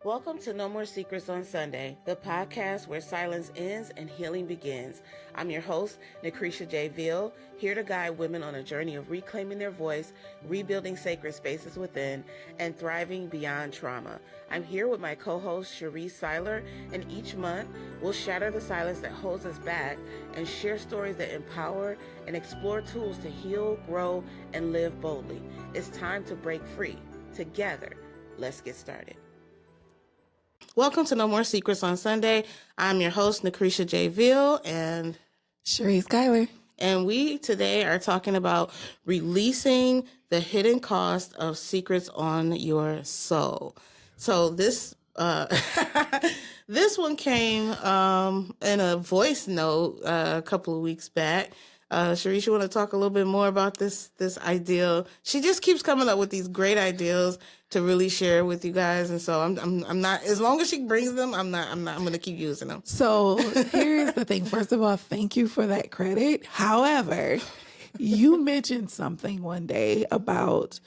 Welcome to No More Secrets on Sunday, the podcast where silence ends and healing begins. I'm your host, Nacrissa J, Vil, here to guide women on a journey of reclaiming their voice, rebuilding sacred spaces within, and thriving beyond trauma. I'm here with my co-host, Chariece Cylar, and each month we'll shatter the silence that holds us back and share stories that empower and explore tools to heal, grow, and live boldly. It's time to break free. Together, let's get started. Welcome to No More Secrets on Sunday. I'm your host, Nacrissa J, Vil, and Chariece Cylar. And we today are talking about releasing the hidden cost of secrets on your soul. So this this one came in a voice note a couple of weeks back. Chariece, you want to talk a little bit more about this ideal? She just keeps coming up with these great ideas to really share with you guys, and so I'm not, as long as she brings them, I'm going to keep using them. So here's the thing. First of all, thank you for that credit. However, you mentioned something one day about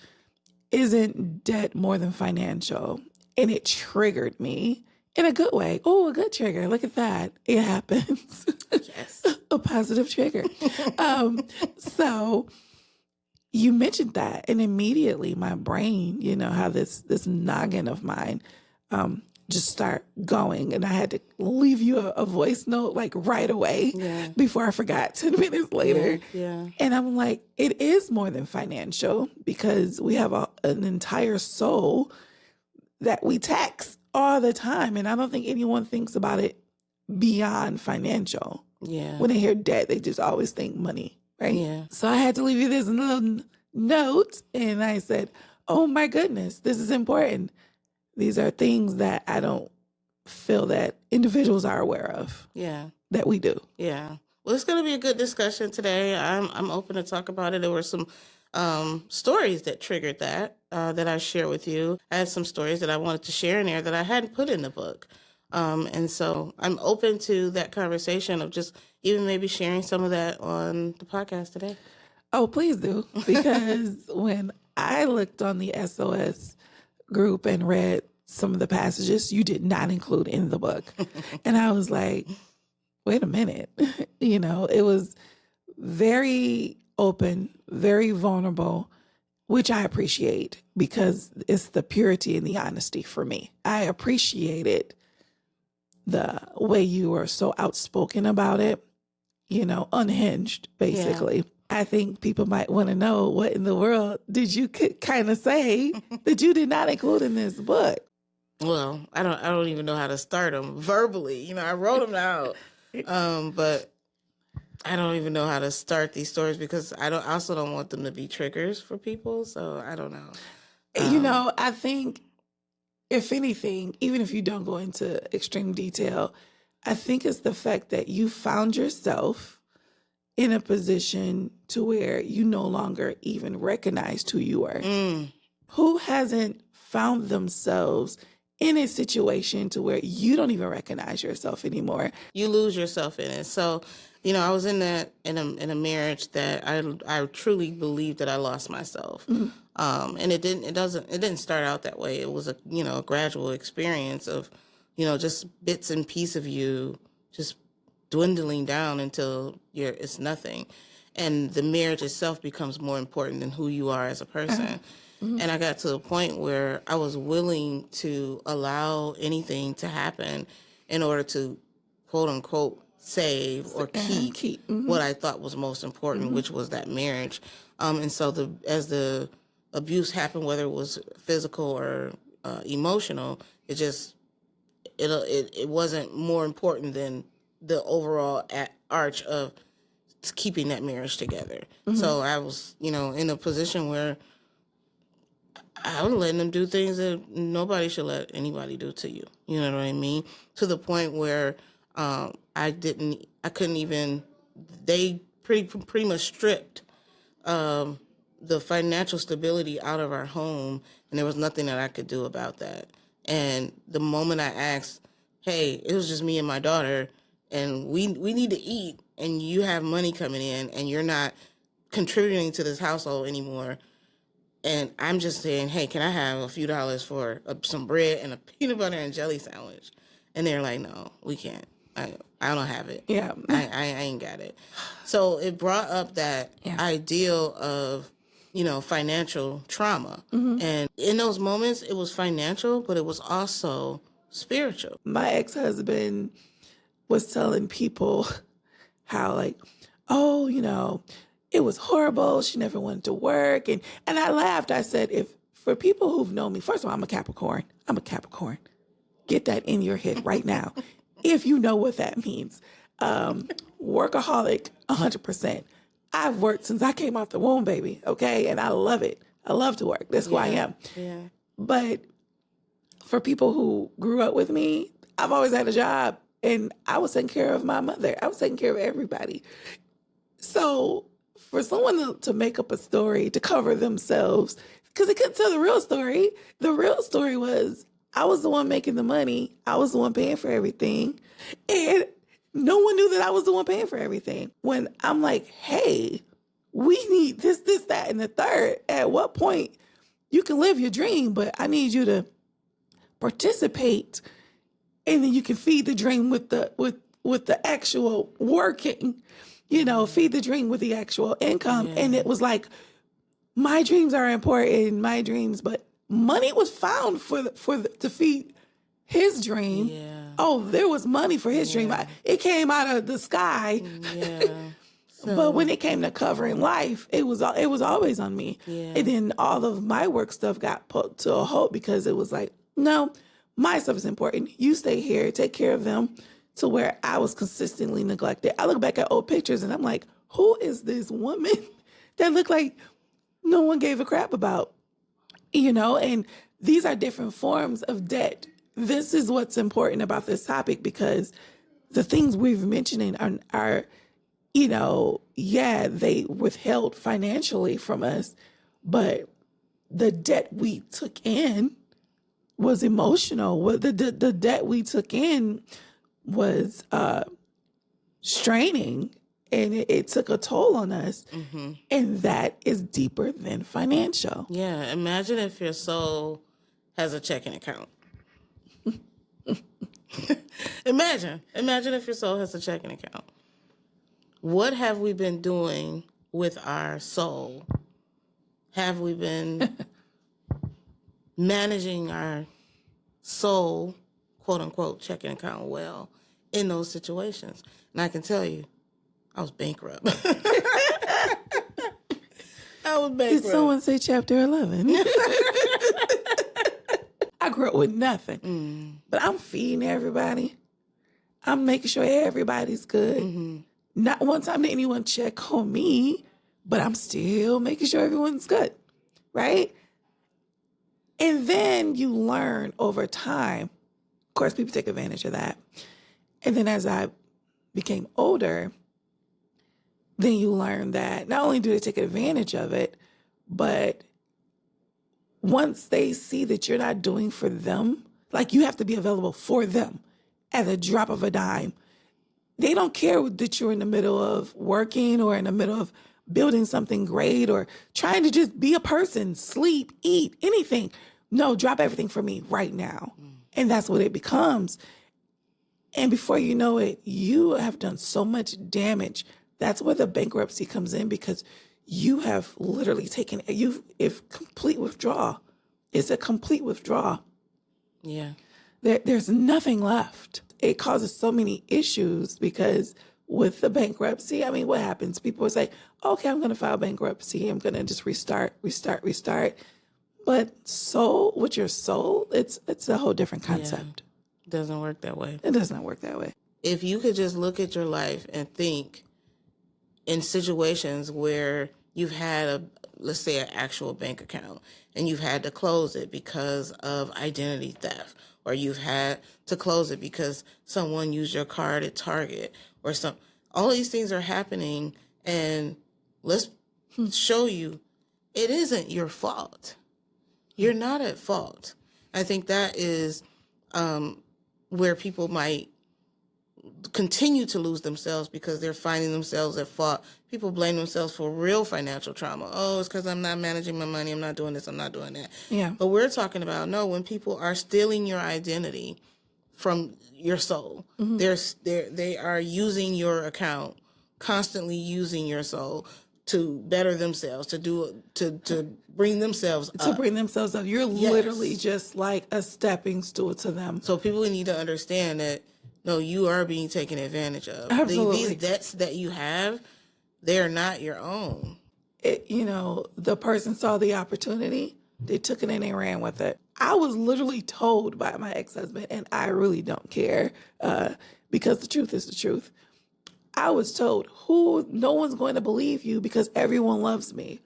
isn't debt more than financial, and it triggered me in a good way. Oh, a good trigger. Look at that. It happens. Yes. A positive trigger. So you mentioned that, and immediately my brain, how this noggin of mine just start going, and I had to leave you a voice note like right away before I forgot 10 minutes later. Yeah. And I'm like, it is more than financial because we have an entire soul that we tax all the time. And I don't think anyone thinks about it beyond financial. Yeah. When they hear debt, they just always think money, right? Yeah. So I had to leave you this little note, and I said, oh my goodness, this is important. These are things that I don't feel that individuals are aware of. Yeah. That we do. Yeah. Well, it's going to be a good discussion today. I'm open to talk about it. There were some stories that triggered that I share with you. I had some stories that I wanted to share in there that I hadn't put in the book. And so I'm open to that conversation of just even maybe sharing some of that on the podcast today. Oh, please do. Because when I looked on the SOS group and read some of the passages you did not include in the book, and I was like, wait a minute. It was very open, very vulnerable, which I appreciate because it's the purity and the honesty for me. I appreciated the way you were so outspoken about it, unhinged, basically. Yeah. I think people might want to know, what in the world did you kind of say that you did not include in this book? Well, I don't even know how to start them verbally. I wrote them out, but I don't even know how to start these stories because I also don't want them to be triggers for people. So I don't know. I think, if anything, even if you don't go into extreme detail, I think it's the fact that you found yourself in a position to where you no longer even recognized who you were. Who hasn't found themselves in a situation to where you don't even recognize yourself anymore? You lose yourself in it. So, I was in a marriage that I truly believed that I lost myself. Mm-hmm. And it didn't start out that way. It was a gradual experience of, just bits and pieces of you just dwindling down until it's nothing. And the marriage itself becomes more important than who you are as a person. Mm-hmm. And I got to the point where I was willing to allow anything to happen in order to, quote unquote, save or keep mm-hmm. what I thought was most important, mm-hmm. which was that marriage. And so as the abuse happened, whether it was physical or emotional, it wasn't more important than the overall arch of keeping that marriage together. Mm-hmm. So I was, in a position where I was letting them do things that nobody should let anybody do to you. You know what I mean? To the point where they pretty much stripped the financial stability out of our home, and there was nothing that I could do about that. And the moment I asked, hey, it was just me and my daughter, and we need to eat, and you have money coming in, and you're not contributing to this household anymore, And I'm just saying, hey, can I have a few dollars for some bread and a peanut butter and jelly sandwich? And they're like, no, we can't. I don't have it. Yeah. I ain't got it. So it brought up that ideal of, financial trauma. And in those moments, it was financial, but it was also spiritual. My ex-husband was telling people how like, oh, it was horrible. She never wanted to work. And I laughed. I said, if for people who've known me, first of all, I'm a Capricorn. Get that in your head right now. If you know what that means. Workaholic, 100%. I've worked since I came out the womb, baby. Okay. And I love it. I love to work. That's who I am. Yeah. But for people who grew up with me, I've always had a job and I was taking care of my mother. I was taking care of everybody. So for someone to make up a story to cover themselves, because they couldn't tell the real story was I was the one making the money. I was the one paying for everything. And no one knew that I was the one paying for everything. When I'm like, hey, we need this, that, and the third. At what point you can live your dream, but I need you to participate, and then you can feed the dream with the actual working, feed the dream with the actual income. And it was like, my dreams are important, but money was found to feed his dream. Yeah. Oh, there was money for his dream. It came out of the sky. Yeah. But when it came to covering life, it was always on me. Yeah. And then all of my work stuff got put to a halt because it was like, no, my stuff is important. You stay here, take care of them, to where I was consistently neglected. I look back at old pictures and I'm like, who is this woman that looked like no one gave a crap about? And these are different forms of debt. This is what's important about this topic, because the things we've mentioning are they withheld financially from us, but the debt we took in was emotional. The debt we took in was straining, and it took a toll on us. Mm-hmm. And that is deeper than financial. Yeah. Imagine if your soul has a checking account. Imagine if your soul has a checking account. What have we been doing with our soul? Have we been managing our soul, quote unquote, checking account well in those situations? And I can tell you, I was bankrupt. Did someone say chapter 11? I grew up with nothing, but I'm feeding everybody. I'm making sure everybody's good. Mm-hmm. Not one time did anyone check on me, but I'm still making sure everyone's good, right? And then you learn over time. Of course, people take advantage of that. And then as I became older, then you learn that not only do they take advantage of it, but once they see that you're not doing for them, like you have to be available for them at the drop of a dime. They don't care that you're in the middle of working or in the middle of building something great or trying to just be a person, sleep, eat, anything. No, drop everything for me right now. And that's what it becomes. And before you know it, you have done so much damage. That's where the bankruptcy comes in, because you have literally taken, if complete withdrawal. It's a complete withdrawal. Yeah. There's nothing left. It causes so many issues because with the bankruptcy, I mean, what happens? People will say, okay, I'm going to file bankruptcy. I'm going to just restart. But soul, with your soul, it's a whole different concept. Yeah. It doesn't work that way. It does not work that way. If you could just look at your life and think in situations where you've had let's say an actual bank account and you've had to close it because of identity theft, or you've had to close it because someone used your card at Target or all these things are happening, and let's show you it isn't your fault. You're not at fault. I think that is where people might continue to lose themselves because they're finding themselves at fault. People blame themselves for real financial trauma. Oh, it's because I'm not managing my money. I'm not doing this. I'm not doing that. Yeah. But we're talking about, no, when people are stealing your identity from your soul, they are using your account, constantly using your soul to better themselves, to bring themselves up. To bring themselves up. You're literally just like a stepping stool to them. So people need to understand that, no, you are being taken advantage of. Absolutely. These debts that you have, they are not your own. The person saw the opportunity, they took it and they ran with it. I was literally told by my ex-husband, and I really don't care because the truth is the truth. I was told, no one's going to believe you because everyone loves me.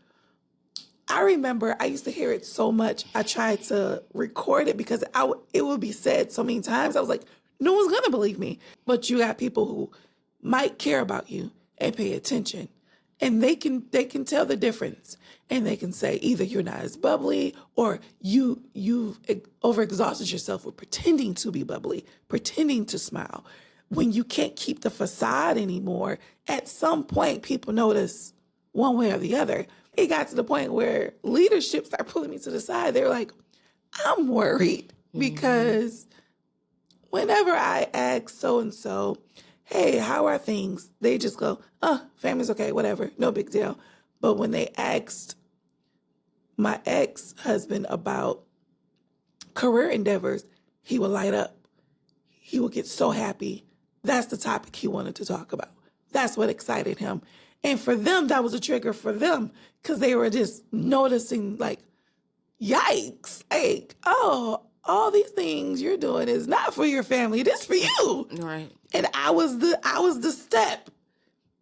I remember I used to hear it so much. I tried to record it because it would be said so many times. I was like, no one's going to believe me. But you got people who might care about you and pay attention. And they can tell the difference. And they can say either you're not as bubbly or you've overexhausted yourself with pretending to be bubbly, pretending to smile. When you can't keep the facade anymore, at some point people notice one way or the other. It got to the point where leadership started pulling me to the side. They were like, I'm worried because whenever I ask so-and-so, hey, how are things? They just go, family's okay, whatever, no big deal. But when they asked my ex-husband about career endeavors, he would light up. He would get so happy. That's the topic he wanted to talk about. That's what excited him. And for them, that was a trigger for them because they were just noticing like, yikes, like, oh, all these things you're doing is not for your family. It is for you. Right. And I was the step.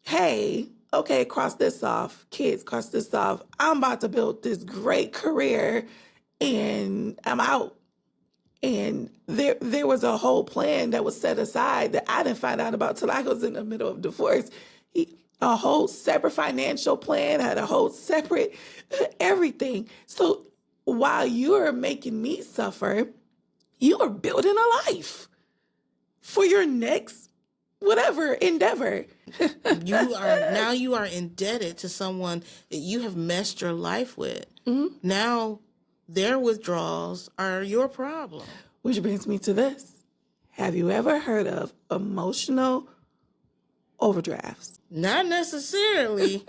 Hey, okay, cross this off. Kids, cross this off. I'm about to build this great career and I'm out. And there was a whole plan that was set aside that I didn't find out about till I was in the middle of divorce. A whole separate financial plan, had a whole separate everything. So while you're making me suffer, you are building a life for your next whatever endeavor. You are indebted to someone that you have messed your life with. Mm-hmm. Now their withdrawals are your problem. Which brings me to this. Have you ever heard of emotional overdrafts? Not necessarily,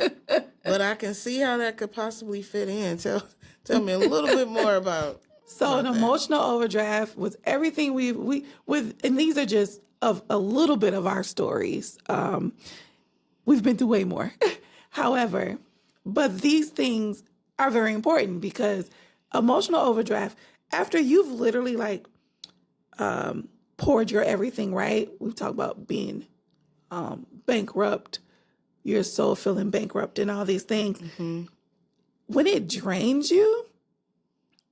but I can see how that could possibly fit in. Tell me a little bit more about. So an emotional overdraft was everything and these are just of a little bit of our stories. We've been through way more. However, but these things are very important because emotional overdraft, after you've literally poured your everything, right? We've talked about being bankrupt, your soul feeling bankrupt and all these things. Mm-hmm. When it drains you,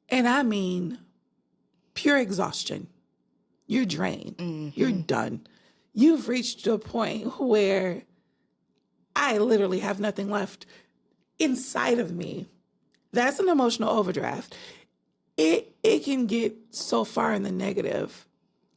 and I mean pure exhaustion, you're drained, you're done. You've reached a point where I literally have nothing left inside of me. That's an emotional overdraft. It can get so far in the negative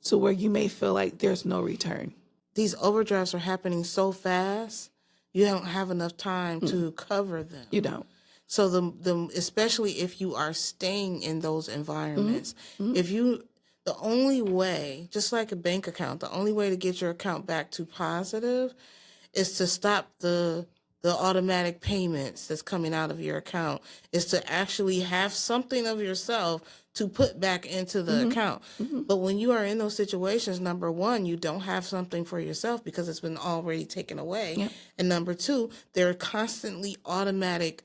to where you may feel like there's no return. These overdrafts are happening so fast, you don't have enough time to cover them. You don't. So especially if you are staying in those environments, the only way, just like a bank account, the only way to get your account back to positive is to stop the automatic payments that's coming out of your account, is to actually have something of yourself to put back into the account. But when you are in those situations, number one, you don't have something for yourself because it's been already taken away. Yep. And number two, there are constantly automatic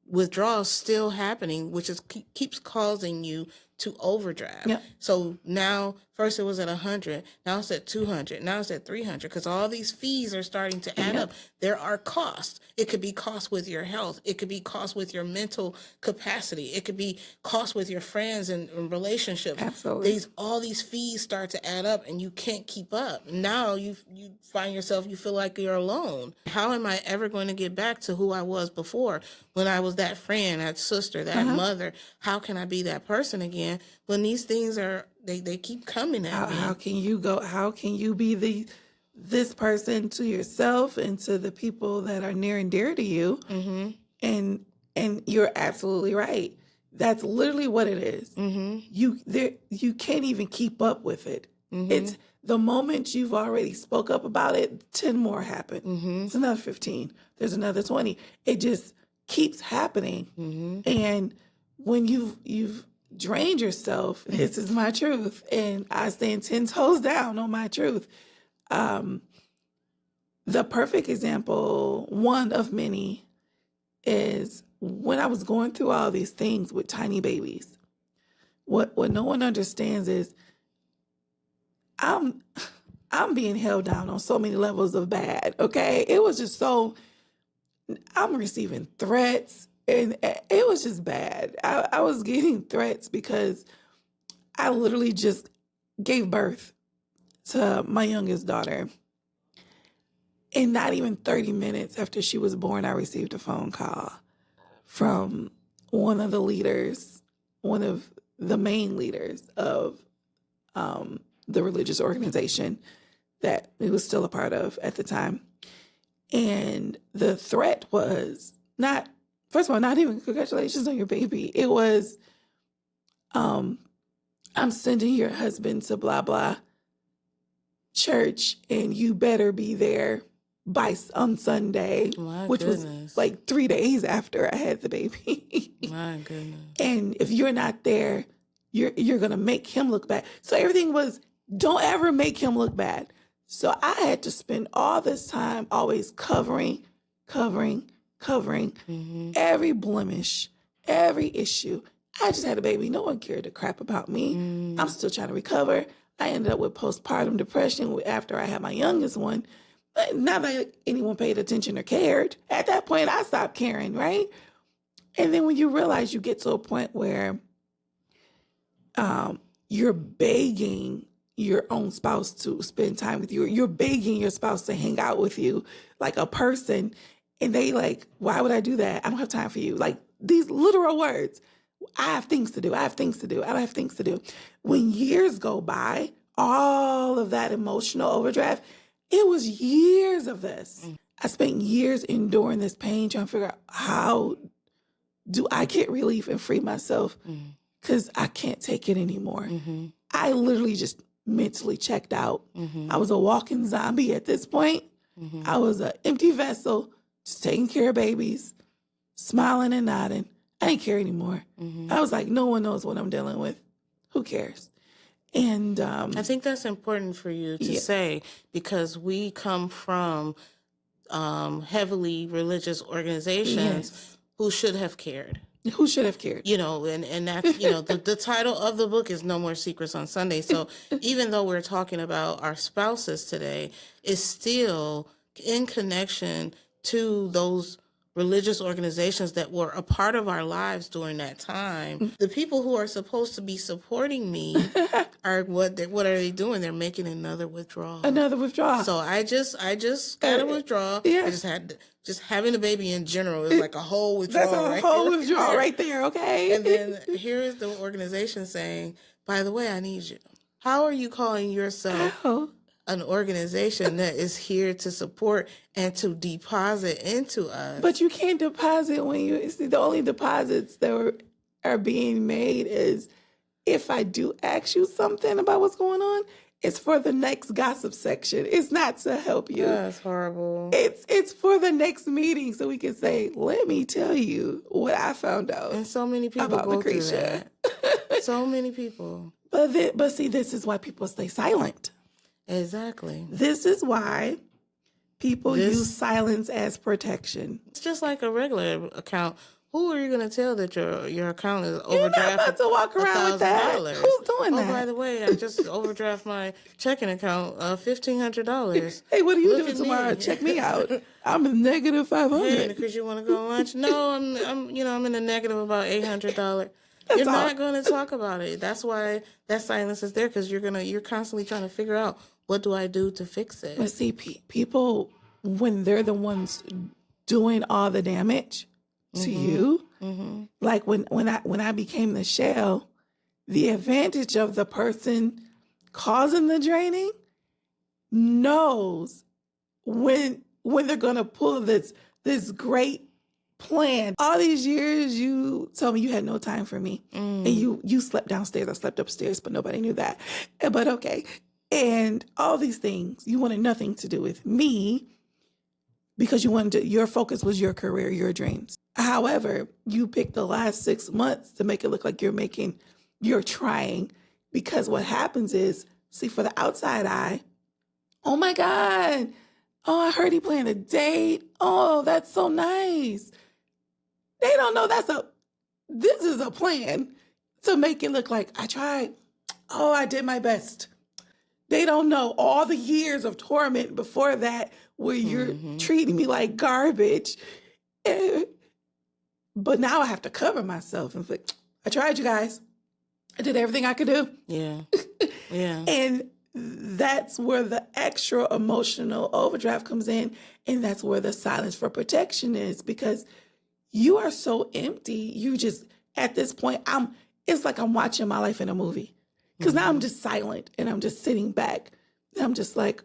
withdrawals still happening, which keeps causing you to overdraft. Yep. So now, first it was at 100, now it's at 200, now it's at 300, because all these fees are starting to add up. There are costs. It could be costs with your health. It could be costs with your mental capacity. It could be costs with your friends and relationships. Absolutely. All these fees start to add up, and you can't keep up. Now you find yourself, you feel like you're alone. How am I ever going to get back to who I was before, when I was that friend, that sister, that mother? How can I be that person again when these things are, they keep coming at me? How can you be this person to yourself and to the people that are near and dear to you. And you're absolutely right. That's literally what it is. You can't even keep up with it. It's the moment you've already spoke up about it, 10 more happen. It's another 15. There's another 20. It just keeps happening. And when you've drained yourself, this is my truth, and I stand 10 toes down on my truth. The perfect example, one of many, is when I was going through all these things with tiny babies. What no one understands is I'm being held down on so many levels of bad, okay? It was just so, I'm receiving threats, and it was just bad. I was getting threats because I literally just gave birth to my youngest daughter. And not even 30 minutes after she was born, I received a phone call from one of the leaders, one of the main leaders of the religious organization that he was still a part of at the time. And the threat was not, first of all, not even congratulations on your baby. It was, I'm sending your husband to blah, blah church, and you better be there on Sunday, which was like 3 days after I had the baby. My goodness. And if you're not there, you're going to make him look bad. So everything was, don't ever make him look bad. So I had to spend all this time always covering every blemish, every issue. I just had a baby. No one cared a crap about me. I'm still trying to recover. I ended up with postpartum depression after I had my youngest one. Not that anyone paid attention or cared. At that point, I stopped caring, right? And then when you realize you get to a point where you're begging your own spouse to spend time with you, or you're begging your spouse to hang out with you like a person, and they like, why would I do that? I don't have time for you. Like these literal words. I have things to do. I have things to do. I have things to do. When years go by, all of that emotional overdraft, it was years of this. I spent years enduring this pain, trying to figure out how do I get relief and free myself, because I can't take it anymore. I literally just mentally checked out. I was a walking zombie at this point. I was an empty vessel, just taking care of babies, smiling and nodding. I didn't care anymore. I was like, no one knows what I'm dealing with. Who cares? And I think that's important for you to say, because we come from heavily religious organizations who should have cared. Who should have cared? You know, and that's, you know, the title of the book is No More Secrets on Sunday. So even though we're talking about our spouses today, it's still in connection to those religious organizations that were a part of our lives during that time. The people who are supposed to be supporting me are what are they doing? They're making another withdrawal. Another withdrawal. So I just got a withdrawal. Yeah. I just having a baby in general is like a whole withdrawal. That's a whole withdrawal right there, okay? And then here is the organization saying, by the way, I need you. How are you calling yourself an organization that is here to support and to deposit into us? But you can't deposit when you see, the only deposits that are being made is if I do ask you something about what's going on, it's for the next gossip section. It's not to help you. That's horrible. It's for the next meeting so we can say, let me tell you what I found out. And so many people about go through Nacrissa. that. So many people. But see, this is why people stay silent. Exactly. This is why people use silence as protection. It's just like a regular account. Who are you going to tell that your account is overdrafted? You're not about to walk around with that. $1,000? Who's doing that? Oh, by the way, I just overdraft my checking account $1,500. Hey, what are you Look doing at tomorrow? me. Check me out. I'm a negative 500. Hey, because you want to go on lunch? No, I'm in a negative about $800. You're all. not going to talk about it. That's why that silence is there, because you're constantly trying to figure out, what do I do to fix it? But see, people, when they're the ones doing all the damage to you, like when I became the shell, the advantage of the person causing the draining knows when they're gonna pull this great plan. All these years you told me you had no time for me. And you slept downstairs. I slept upstairs, but nobody knew that. But okay. And all these things, you wanted nothing to do with me because your focus was your career, your dreams. However, you picked the last 6 months to make it look like you're trying, because what happens is, see, for the outside eye, oh my God, oh, I heard he planned a date. Oh, that's so nice. They don't know this is a plan to make it look like I tried. Oh, I did my best. They don't know all the years of torment before that where you're treating me like garbage. But now I have to cover myself and think, I tried, you guys. I did everything I could do. Yeah. Yeah. And that's where the extra emotional overdraft comes in. And that's where the silence for protection is, because you are so empty. You just, at this point, it's like I'm watching my life in a movie. Because now I'm just silent and I'm just sitting back. And I'm just like,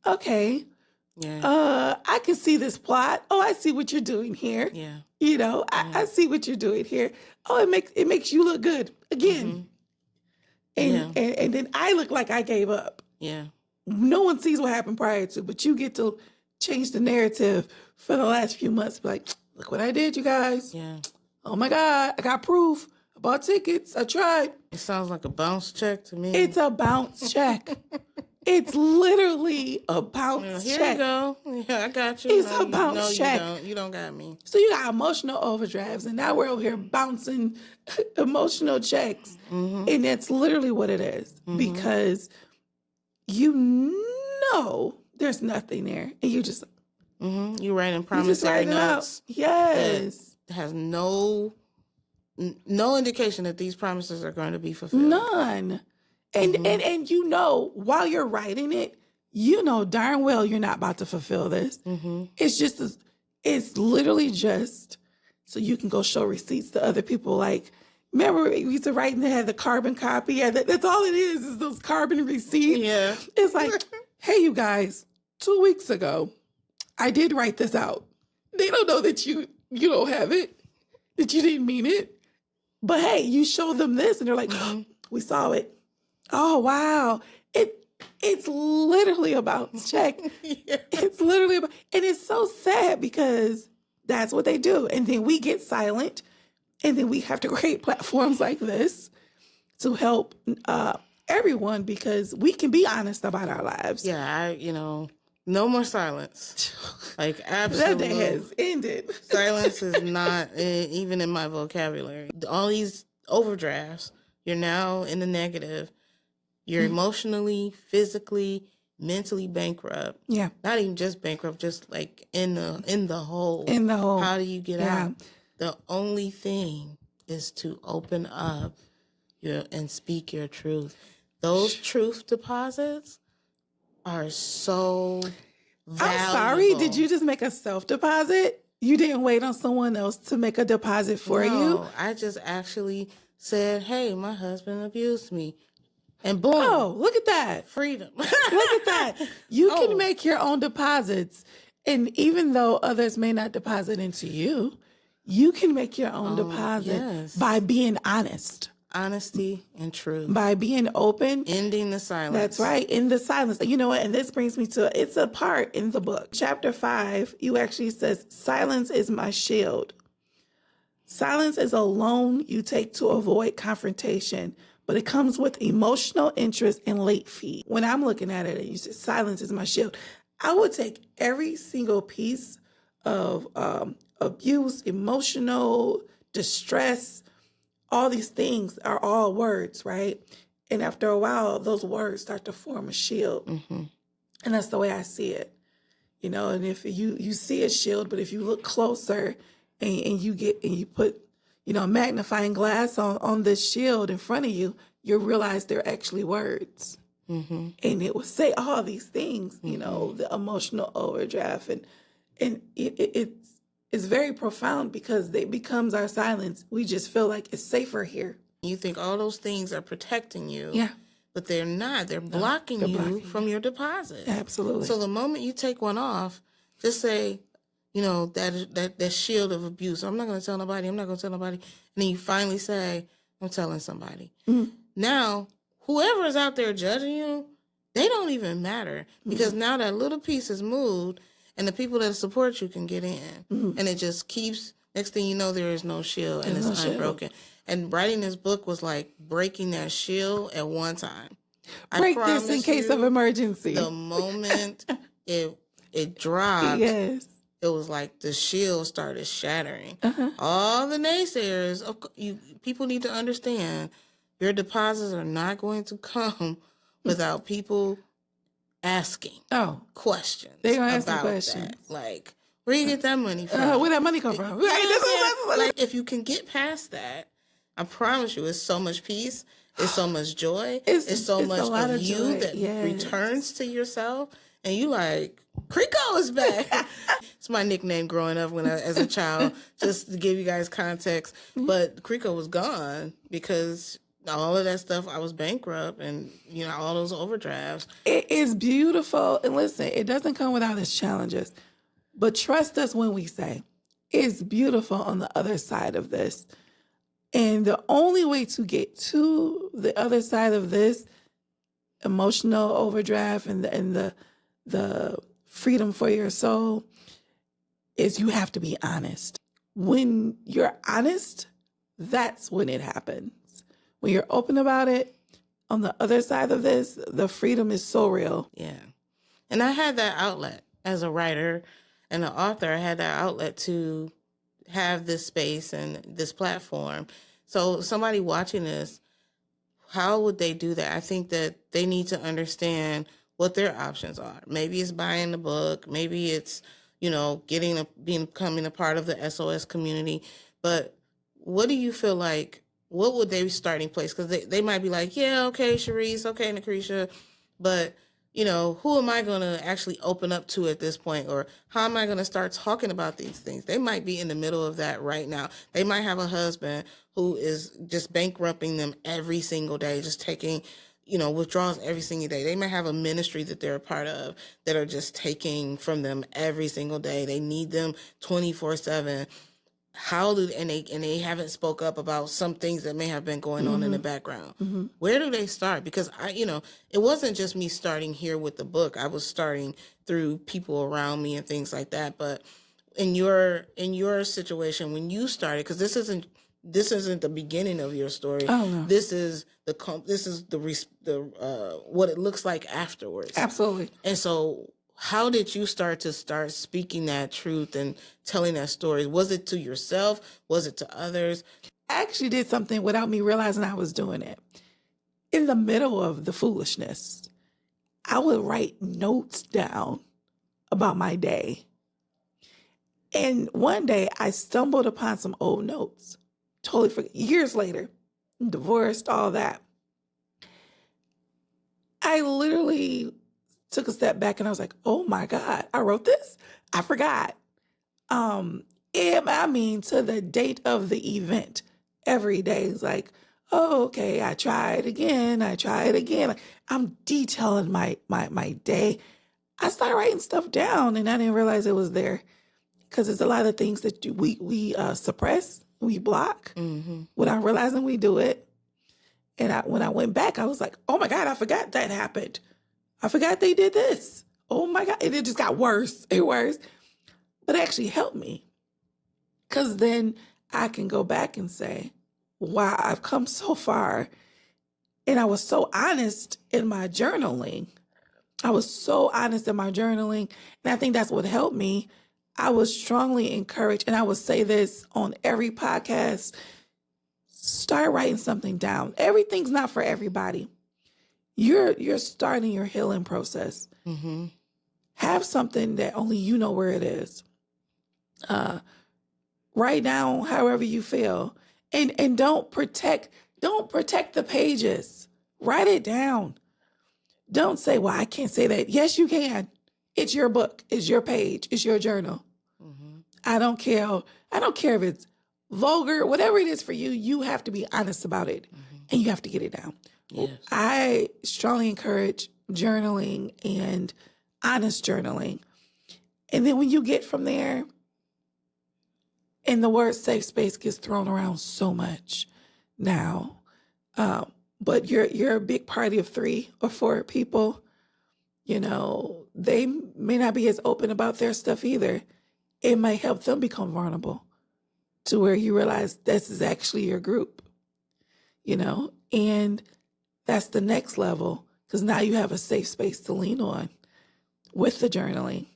okay, I can see this plot. Oh, I see what you're doing here. Yeah. You know, I see what you're doing here. Oh, it makes you look good again. And then I look like I gave up. Yeah. No one sees what happened prior to, but you get to change the narrative for the last few months. Be like, look what I did, you guys. Yeah. Oh my God, I got proof. I bought tickets. I tried. It sounds like a bounce check to me. It's a bounce check. It's literally a bounce Here check. you go. Yeah, I got you. It's a bounce check. You don't got me. So you got emotional overdrafts, and now we're over here bouncing emotional checks. And that's literally what it is, because you know there's nothing there. And you just... You writing just promissory write it out. notes. Yes. That has no indication that these promises are going to be fulfilled. None. And you know, while you're writing it, you know darn well you're not about to fulfill this. It's literally just so you can go show receipts to other people. Like, remember we used to write and they had the carbon copy? Yeah, that's all it is those carbon receipts. Yeah. It's like, hey, you guys, 2 weeks ago, I did write this out. They don't know that you don't have it, that you didn't mean it. But hey, you show them this and they're like, oh, we saw it. Oh, wow. It's literally a bounce check. It's literally and it's so sad because that's what they do. And then we get silent, and then we have to create platforms like this to help everyone, because we can be honest about our lives. Yeah, no more silence. Like, absolutely. That day has ended. Silence is not even in my vocabulary. All these overdrafts, you're now in the negative. You're emotionally, physically, mentally bankrupt. Yeah. Not even just bankrupt, just like in the hole. In the hole. How do you get out? The only thing is to open up and speak your truth. Those truth deposits are so valuable. I'm sorry, did you just make a self-deposit? You didn't wait on someone else to make a deposit for you? I just actually said, hey, my husband abused me. And boom. Oh, look at that. Freedom. Look at that. You can make your own deposits. And even though others may not deposit into you, you can make your own deposit by being honest. Honesty and truth. By being open. Ending the silence. That's right. In the silence. You know what? And this brings me to, it's a part in the book. Chapter 5, you actually says, silence is my shield. Silence is a loan you take to avoid confrontation, but it comes with emotional interest and late fee. When I'm looking at it, you say, silence is my shield. I would take every single piece of abuse, emotional distress, all these things are all words, right? And after a while, those words start to form a shield. And that's the way I see it. And if you see a shield, but if you look closer and you put, a magnifying glass on this shield in front of you, you'll realize they're actually words. And it will say all these things, the emotional overdraft. And it's very profound because it becomes our silence. We just feel like it's safer here. You think all those things are protecting you. Yeah. but they're not. They're blocking they're you blocking from your deposit. Absolutely. So the moment you take one off, just say, that shield of abuse. I'm not going to tell nobody. I'm not going to tell nobody. And then you finally say, I'm telling somebody. Mm-hmm. Now, whoever is out there judging you, they don't even matter because now that little piece is moved and the people that support you can get in. And it just keeps, next thing you know, there is no shield and it's unbroken. And writing this book was like breaking that shield at one time. Break this in case of emergency. The moment it dropped, yes, it was like the shield started shattering. All the naysayers, people need to understand your deposits are not going to come without people asking questions. They're going to ask about questions. That. Like, where you get that money from? Where that money come from? Like, if you can get past that, I promise you, it's so much peace. It's so much joy. It's so much of you that returns to yourself. And you like, Crico is back. It's my nickname growing up as a child, just to give you guys context. But Crico was gone because all of that stuff, I was bankrupt and, all those overdrafts. It is beautiful. And listen, it doesn't come without its challenges. But trust us when we say it's beautiful on the other side of this. And the only way to get to the other side of this emotional overdraft and the freedom for your soul is you have to be honest. When you're honest, that's when it happens. When you're open about it, on the other side of this, the freedom is so real. Yeah. And I had that outlet as a writer and an author. I had that outlet to have this space and this platform. So somebody watching this, how would they do that? I think that they need to understand what their options are. Maybe it's buying the book. Maybe it's, becoming a part of the SOS community. But what do you feel like, what would they be starting place? Because they might be like, yeah, okay, Chariece, okay, Nacrissa, but who am I going to actually open up to at this point? Or how am I going to start talking about these things? They might be in the middle of that right now. They might have a husband who is just bankrupting them every single day, just taking, withdrawals every single day. They might have a ministry that they're a part of that are just taking from them every single day. They need them 24/7. And they haven't spoke up about some things that may have been going on in the background. Where do they start? Because it wasn't just me starting here with the book. I was starting through people around me and things like that. But in your situation, when you started, because this isn't the beginning of your story. Oh, no. This is the what it looks like afterwards. Absolutely. And so, how did you start speaking that truth and telling that story? Was it to yourself? Was it to others? I actually did something without me realizing I was doing it. In the middle of the foolishness, I would write notes down about my day. And one day I stumbled upon some old notes. Totally forget. Years later, divorced, all that. I literally took a step back and I was like, oh my God, I wrote this? I forgot. To the date of the event. Every day is like, oh, okay, I tried again. Like, I'm detailing my day. I started writing stuff down and I didn't realize it was there because there's a lot of things that we suppress, we block without realizing we do it. And when I went back, I was like, oh my God, I forgot that happened. I forgot they did this. Oh my God. And it just got worse and worse. But it actually helped me. Because then I can go back and say, wow, I've come so far. And I was so honest in my journaling. And I think that's what helped me. I was strongly encouraged. And I would say this on every podcast. Start writing something down. Everything's not for everybody. You're starting your healing process. Have something that only you know where it is. Write down however you feel. And don't protect the pages. Write it down. Don't say, well, I can't say that. Yes, you can. It's your book. It's your page. It's your journal. I don't care. I don't care if it's vulgar, whatever it is for you, you have to be honest about it and you have to get it down. Yes. I strongly encourage journaling and honest journaling. And then when you get from there, and the word safe space gets thrown around so much now, but you're a big party of 3 or 4 people, you know, they may not be as open about their stuff either. It might help them become vulnerable to where you realize this is actually your group, you know, and that's the next level because now you have a safe space to lean on with the journaling.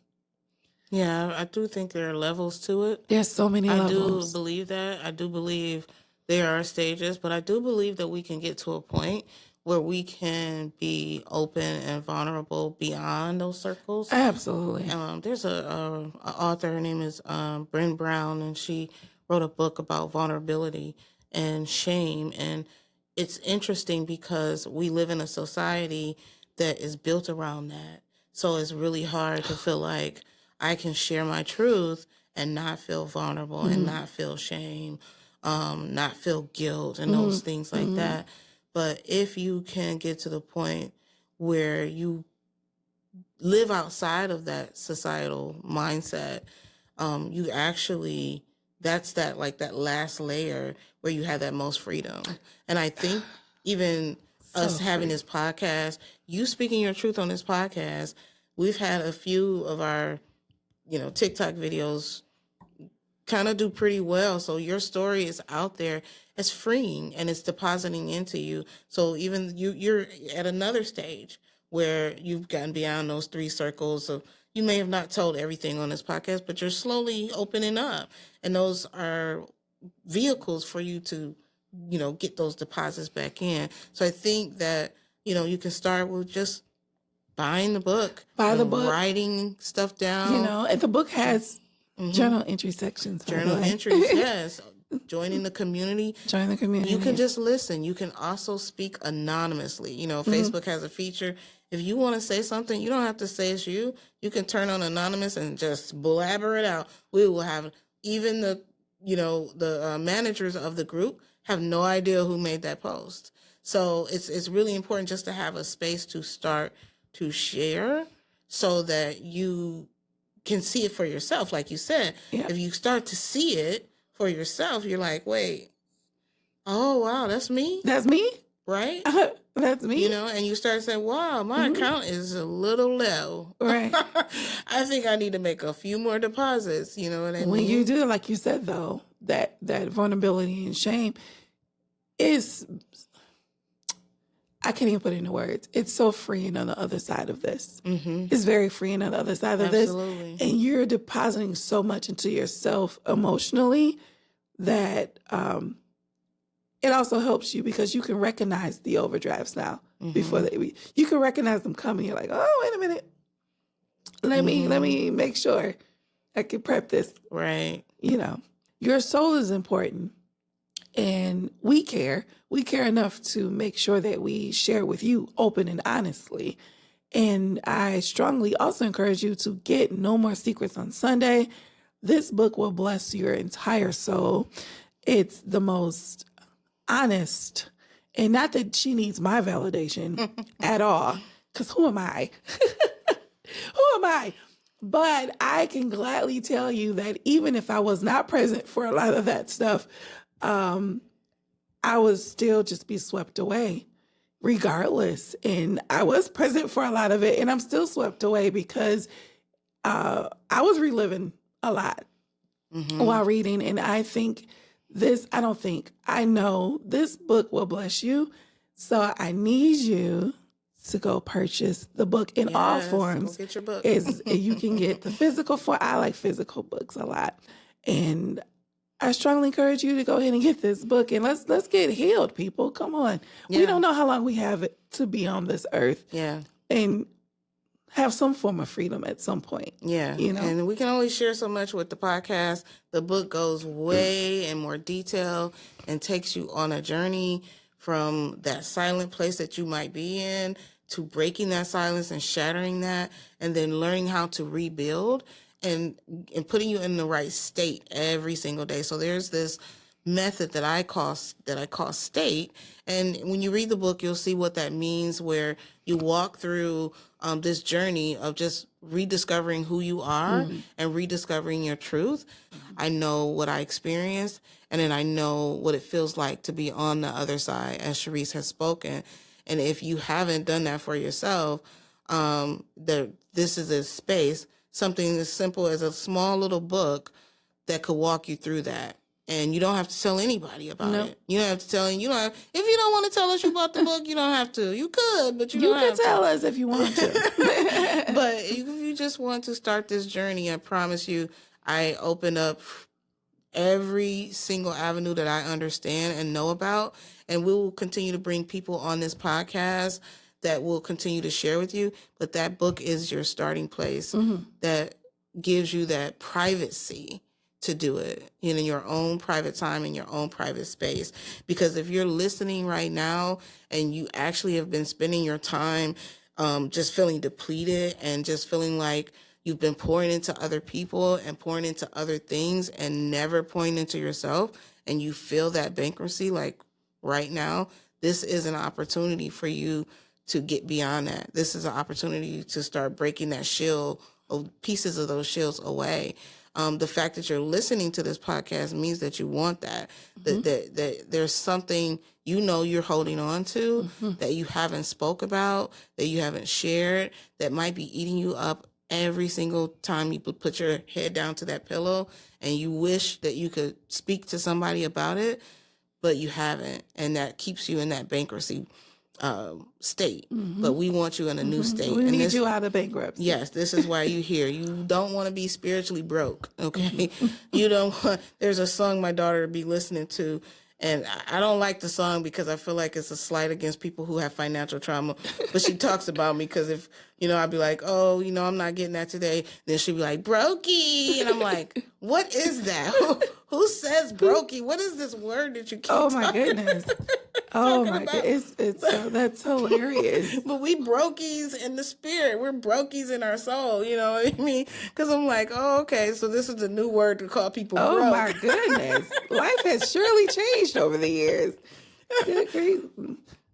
Yeah, I do think there are levels to it. There's so many I levels. do believe that. I do believe there are stages, but I do believe that we can get to a point where we can be open and vulnerable beyond those circles. Absolutely. There's a author, her name is Brene Brown, and she wrote a book about vulnerability and shame. And it's interesting because we live in a society that is built around that. So it's really hard to feel like I can share my truth and not feel vulnerable and not feel shame, not feel guilt and those things like that. But if you can get to the point where you live outside of that societal mindset, you actually, that's that like that last layer where you have that most freedom. And I think even us having this podcast, you speaking your truth on this podcast, we've had a few of our, TikTok videos kind of do pretty well. So your story is out there. It's freeing and it's depositing into you. So even you're at another stage where you've gotten beyond those 3 circles of, you may have not told everything on this podcast, but you're slowly opening up. And those are vehicles for you to, get those deposits back in. So I think that, you can start with just buying the book. Buy the book. Writing stuff down. And the book has journal entry sections. Journal entries, yes. Joining the community. Join the community. You can just listen. You can also speak anonymously. Facebook has a feature. If you want to say something, you don't have to say it's you. You can turn on anonymous and just blabber it out. We will have even the managers of the group have no idea who made that post. So it's really important just to have a space to start to share so that you can see it for yourself. Like you said, if you start to see it for yourself, you're like, wait, oh, wow, that's me? That's me? Right? That's me? And you start saying, wow, my account is a little low. Right. I think I need to make a few more deposits. You know what I mean? When you do, like you said, though, that vulnerability and shame is, I can't even put it into words. It's so freeing on the other side of this. It's very freeing on the other side of this. Absolutely. And you're depositing so much into yourself emotionally that it also helps you because you can recognize the overdrafts now before you can recognize them coming. You're like, oh, wait a minute. Let me make sure I can prep this. Right. Your soul is important. And we care. We care enough to make sure that we share with you open and honestly. And I strongly also encourage you to get No More Secrets on Sunday. This book will bless your entire soul. It's the most honest, and not that she needs my validation at all, because who am I? Who am I? But I can gladly tell you that even if I was not present for a lot of that stuff, I would still just be swept away regardless. And I was present for a lot of it, and I'm still swept away because I was reliving a lot while reading. And I know this book will bless you. So I need you to go purchase the book in all forms. Go get your book. You can get the physical form. I like physical books a lot. And I strongly encourage you to go ahead and get this book and let's get healed, people. Come on. Yeah. We don't know how long we have it to be on this earth. Yeah. And have some form of freedom at some point. Yeah. And we can only share so much with the podcast. The book goes way in more detail and takes you on a journey from that silent place that you might be in to breaking that silence and shattering that and then learning how to rebuild and putting you in the right state every single day. So there's this method that I call state. And when you read the book, you'll see what that means, where you walk through this journey of just rediscovering who you are and rediscovering your truth. I know what I experienced, and then I know what it feels like to be on the other side, as Chariece has spoken. And if you haven't done that for yourself, this is a space, something as simple as a small little book that could walk you through that. And you don't have to tell anybody about it. You don't have to tell, if you don't want to tell us about the book, you don't have to. You could, but you don't have to. You can tell us if you want to. But if you just want to start this journey, I promise you, I open up every single avenue that I understand and know about. And we will continue to bring people on this podcast that will continue to share with you. But that book is your starting place that gives you that privacy to do it in your own private time, in your own private space. Because if you're listening right now and you actually have been spending your time just feeling depleted and just feeling like you've been pouring into other people and pouring into other things and never pouring into yourself, and you feel that bankruptcy like right now, this is an opportunity for you to get beyond that. This is an opportunity to start breaking that shield, of pieces of those shields away. The fact that you're listening to this podcast means that you want that, that there's something you're holding on to that you haven't spoke about, that you haven't shared, that might be eating you up every single time you put your head down to that pillow, and you wish that you could speak to somebody about it, but you haven't. And that keeps you in that bankruptcy state. But we want you in a new state. We need you out of bankruptcy. Yes, this is why you're here. You don't want to be spiritually broke, okay? You don't want, there's a song my daughter be listening to, and I don't like the song because I feel like it's a slight against people who have financial trauma. But she talks about me because if, I'd be like, oh, I'm not getting that today. Then she'd be like, brokey. And I'm like, what is that? Who says brokey? What is this word that you keep talking about? Goodness. Oh my goodness. That's hilarious. But we brokies in the spirit. We're brokies in our soul. You know what I mean? Because I'm like, oh, okay. So this is a new word to call people broke. Oh my goodness. Life has surely changed over the years. Good grief.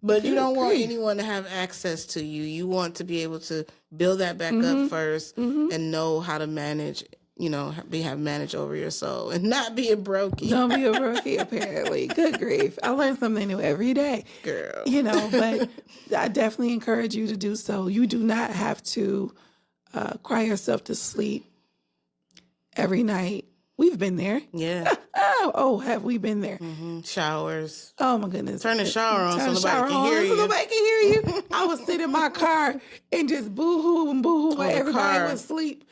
But you don't want anyone to have access to you. You want to be able to build that back up first and know how to manage, have managed over your soul and not be a brokey. Don't be a brokey, apparently. Good grief. I learn something new every day. Girl. But I definitely encourage you to do so. You do not have to cry yourself to sleep every night. We've been there. Yeah. Have we been there? Showers. Oh my goodness. Turn the shower on so nobody can hear you. So nobody can hear you. I was sitting in my car and just boo-hoo and boo-hoo while everybody was asleep.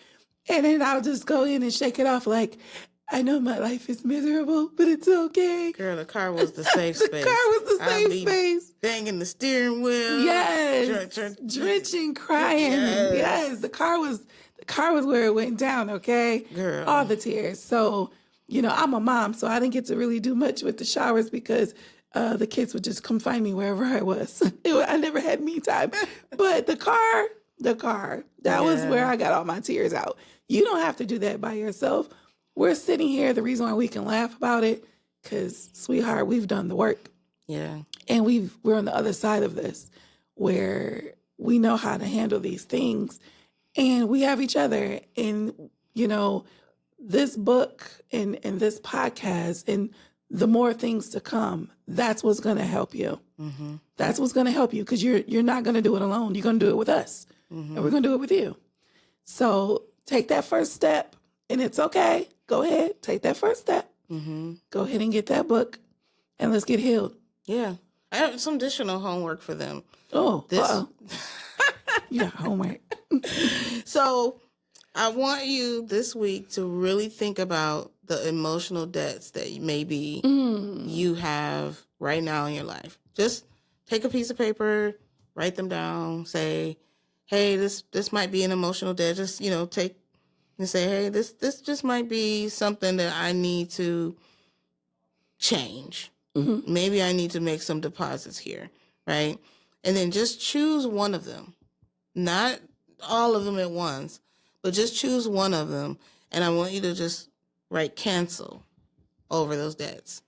And then I'll just go in and shake it off like, I know my life is miserable, but it's okay. Girl, the car was the safe space. The car was the safe space. Banging the steering wheel. Yes. Drenching, crying. Yes. The car was where it went down, okay? Girl. All the tears. So, I'm a mom, so I didn't get to really do much with the showers because the kids would just come find me wherever I was. I never had me time. But the car, that was where I got all my tears out. You don't have to do that by yourself. We're sitting here. The reason why we can laugh about it, because, sweetheart, we've done the work. Yeah. And we're on the other side of this where we know how to handle these things. And we have each other. And, this book and this podcast and the more things to come, that's what's going to help you. Mm-hmm. That's what's going to help you because you're not going to do it alone. You're going to do it with us. Mm-hmm. And we're going to do it with you. So take that first step. And it's okay. Go ahead. Take that first step. Mm-hmm. Go ahead and get that book. And let's get healed. Yeah. I have some additional homework for them. Oh, you got homework. So I want you this week to really think about the emotional debts that maybe you have right now in your life. Just take a piece of paper, write them down, say, hey, this might be an emotional debt. Just, take and say, hey, this just might be something that I need to change. Mm-hmm. Maybe I need to make some deposits here, right? And then just choose one of them. Not all of them at once, but just choose one of them. And I want you to just write cancel over those debts.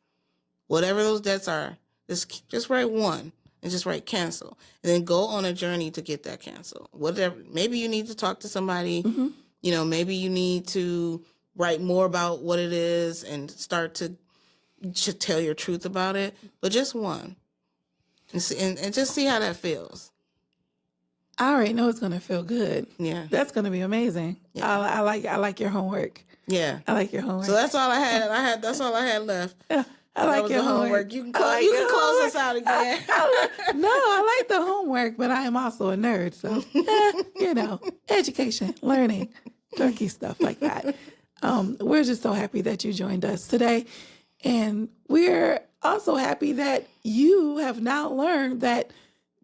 Whatever those debts are, just write one and just write cancel. And then go on a journey to get that canceled. Whatever. Maybe you need to talk to somebody. You know, maybe you need to write more about what it is and start to tell your truth about it. But just one. And just see how that feels. I already know it's going to feel good. Yeah. That's going to be amazing. Yeah. I like your homework. Yeah. I like your homework. So that's all I had. That's all I had left. Yeah, I like your homework. You can close us out again. No, I like the homework, but I am also a nerd. So, you know, education, learning, dorky stuff like that. We're just so happy that you joined us today. And we're also happy that you have now learned that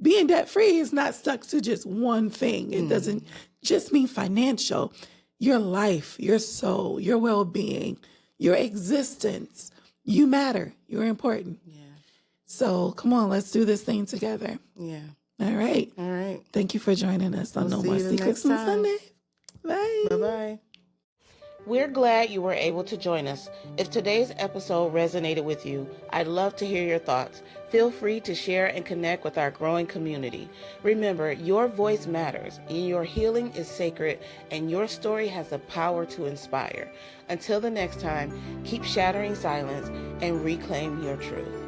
being debt-free is not stuck to just one thing. It doesn't just mean financial. Your life, your soul, your well-being, your existence, you matter. You're important. Yeah. So come on, let's do this thing together. Yeah. All right. All right. Thank you for joining us on No see More you the Secrets next on time. Sunday. Bye. Bye-bye. We're glad you were able to join us. If today's episode resonated with you, I'd love to hear your thoughts. Feel free to share and connect with our growing community. Remember, your voice matters, and your healing is sacred, and your story has the power to inspire. Until the next time, keep shattering silence and reclaim your truth.